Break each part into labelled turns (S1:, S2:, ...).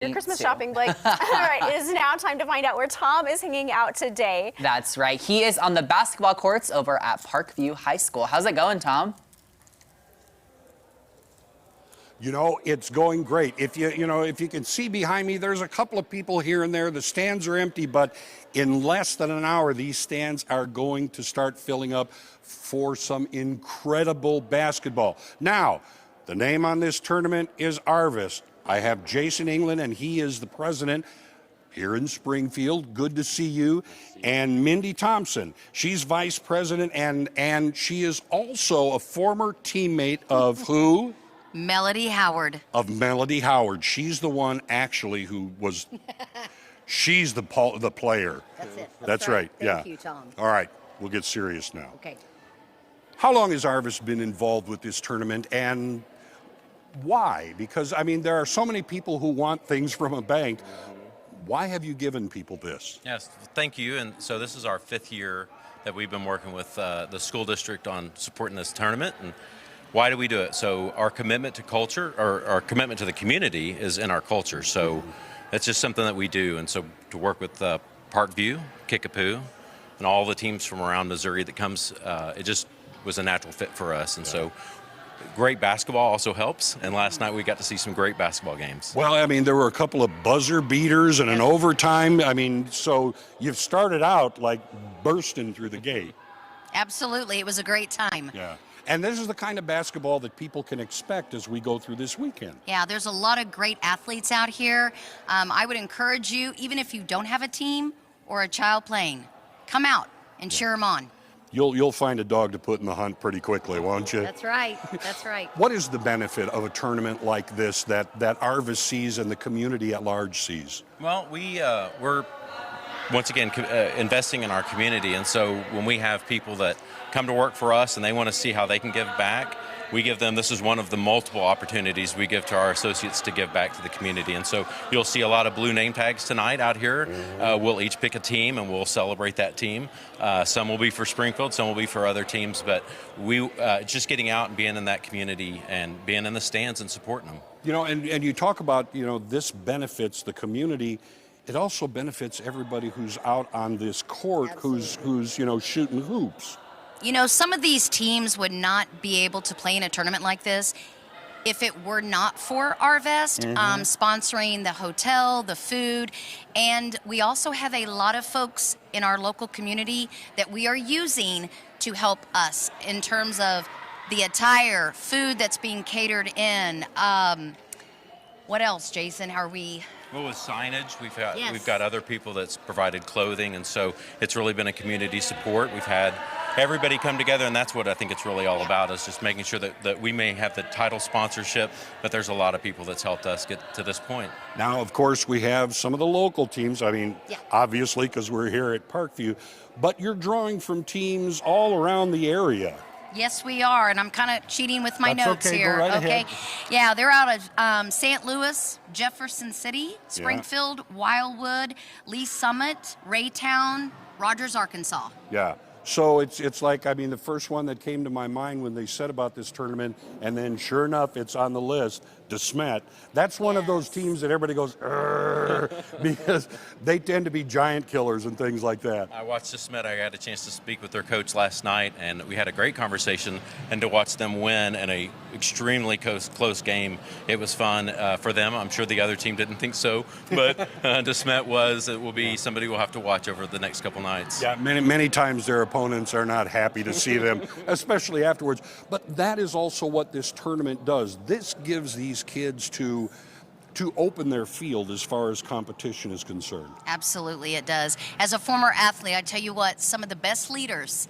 S1: Your Christmas shopping, Blake. All right, it is now time to find out where Tom is hanging out today.
S2: That's right. He is on the basketball courts over at Parkview High School. How's it going, Tom?
S3: You know, it's going great. If you can see behind me, there's a couple of people here and there. The stands are empty, but in less than an hour, these stands are going to start filling up for some incredible basketball. Now, the name on this tournament is Arvest. I have Jason England, and he is the president here in Springfield. Good to see you. And Mindy Thompson, she's vice president, and she is also a former teammate of who?
S4: Melody Howard.
S3: Of Melody Howard. She's the one actually who was, she's the player.
S4: That's it.
S3: That's right.
S4: Thank you, Tom.
S3: All right, we'll get serious now.
S4: Okay.
S3: How long has Arvest been involved with this tournament, and why? Because, I mean, there are so many people who want things from a bank. Why have you given people this?
S5: Yes, thank you. And so this is our 5th year that we've been working with the school district on supporting this tournament. And why do we do it? So our commitment to culture, or our commitment to the community, is in our culture. So it's just something that we do. And so to work with Parkview, Kickapoo, and all the teams from around Missouri that comes, it just was a natural fit for us. And so great basketball also helps, and last night we got to see some great basketball games.
S3: Well, I mean, there were a couple of buzzer beaters and an overtime. I mean, so you've started out like bursting through the gate.
S4: Absolutely. It was a great time.
S3: Yeah. And this is the kind of basketball that people can expect as we go through this weekend.
S4: Yeah, there's a lot of great athletes out here. I would encourage you, even if you don't have a team or a child playing, come out and cheer them on.
S3: You'll find a dog to put in the hunt pretty quickly, won't you?
S4: That's right. That's right.
S3: What is the benefit of a tournament like this that Arvest sees and the community at large sees?
S5: Well, we're once again investing in our community, and so when we have people that come to work for us and they want to see how they can give back, we give them, this is one of the multiple opportunities we give to our associates to give back to the community. And so you'll see a lot of blue name tags tonight out here. We'll each pick a team and we'll celebrate that team. Some will be for Springfield, some will be for other teams, but we just getting out and being in that community and being in the stands and supporting them.
S3: You know, and you talk about, you know, this benefits the community. It also benefits everybody who's out on this court, who's you know, shooting hoops.
S4: You know, some of these teams would not be able to play in a tournament like this if it were not for Arvest sponsoring the hotel, the food, and we also have a lot of folks in our local community that we are using to help us in terms of the attire, food that's being catered in. What else, Jason? Are we?
S5: Well, with signage, we've
S4: Yes.
S5: got other people that's provided clothing, and so it's really been a community support. We've had everybody come together, and that's what I think it's really all about, is just making sure that we may have the title sponsorship, but there's a lot of people that's helped us get to this point.
S3: Now, of course, we have some of the local teams. I mean, obviously, because we're here at Parkview, but you're drawing from teams all around the area.
S4: Yes, we are, and I'm kind of cheating with my notes
S3: okay,
S4: here.
S3: go right ahead.
S4: Yeah, they're out of St. Louis, Jefferson City, Springfield, Wildwood, Lee Summit, Raytown, Rogers, Arkansas.
S3: Yeah. So it's like, I mean, the first one that came to my mind when they said about this tournament, and then sure enough, it's on the list, DeSmet. That's one of those teams that everybody goes, because they tend to be giant killers and things like that.
S5: I watched DeSmet. I had a chance to speak with their coach last night, and we had a great conversation, and to watch them win in a extremely close game, it was fun for them. I'm sure the other team didn't think so, but DeSmet it will be somebody we'll have to watch over the next couple nights.
S3: Yeah, many times their opponents are not happy to see them, especially afterwards. But that is also what this tournament does. This gives these kids to open their field as far as competition is concerned.
S4: Absolutely, it does. As a former athlete, I tell you what, some of the best leaders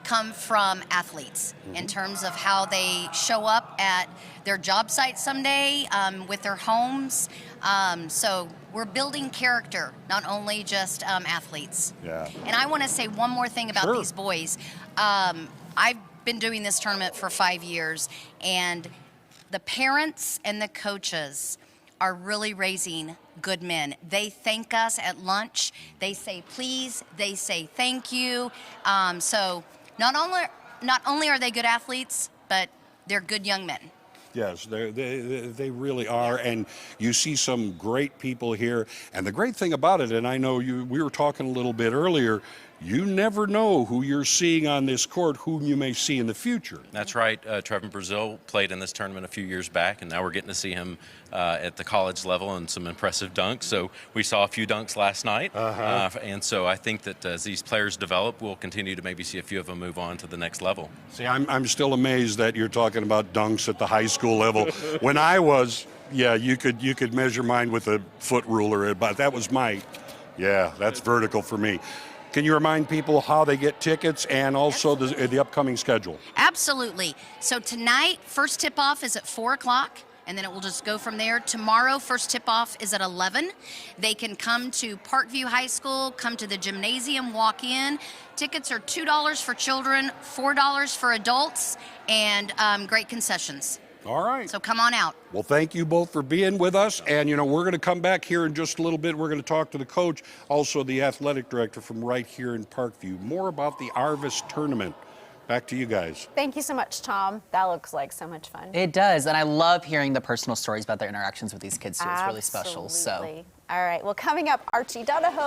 S4: come from athletes in terms of how they show up at their job site someday, with their homes. So we're building character, not only just athletes.
S3: Yeah.
S4: And I want to say one more thing about these boys. I've been doing this tournament for 5 years, and the parents and the coaches are really raising good men. They thank us at lunch. They say please. They say thank you. So not only are they good athletes, but they're good young men.
S3: Yes, they really are, and you see some great people here. And the great thing about it, and I know we were talking a little bit earlier, you never know who you're seeing on this court, whom you may see in the future.
S5: That's right. Trevor Brazil played in this tournament a few years back, and now we're getting to see him at the college level and some impressive dunks. So we saw a few dunks last night, and so I think that as these players develop, we'll continue to maybe see a few of them move on to the next level.
S3: See, I'm still amazed that you're talking about dunks at the high school level. When I was, yeah, you could measure mine with a foot ruler, but that was that's vertical for me. Can you remind people how they get tickets and also the upcoming schedule?
S4: Absolutely. So tonight, first tip-off is at 4 o'clock, and then it will just go from there. Tomorrow, first tip-off is at 11. They can come to Parkview High School, come to the gymnasium, walk in. Tickets are $2 for children, $4 for adults, and great concessions.
S3: All right.
S4: So come on out.
S3: Well, thank you both for being with us. And, we're going to come back here in just a little bit. We're going to talk to the coach, also the athletic director from right here in Parkview. More about the Arvest tournament. Back to you guys.
S1: Thank you so much, Tom. That looks like so much fun.
S2: It does, and I love hearing the personal stories about their interactions with these kids, too. It's really special. So.
S1: All right. Well, coming up, Archie Donahoe.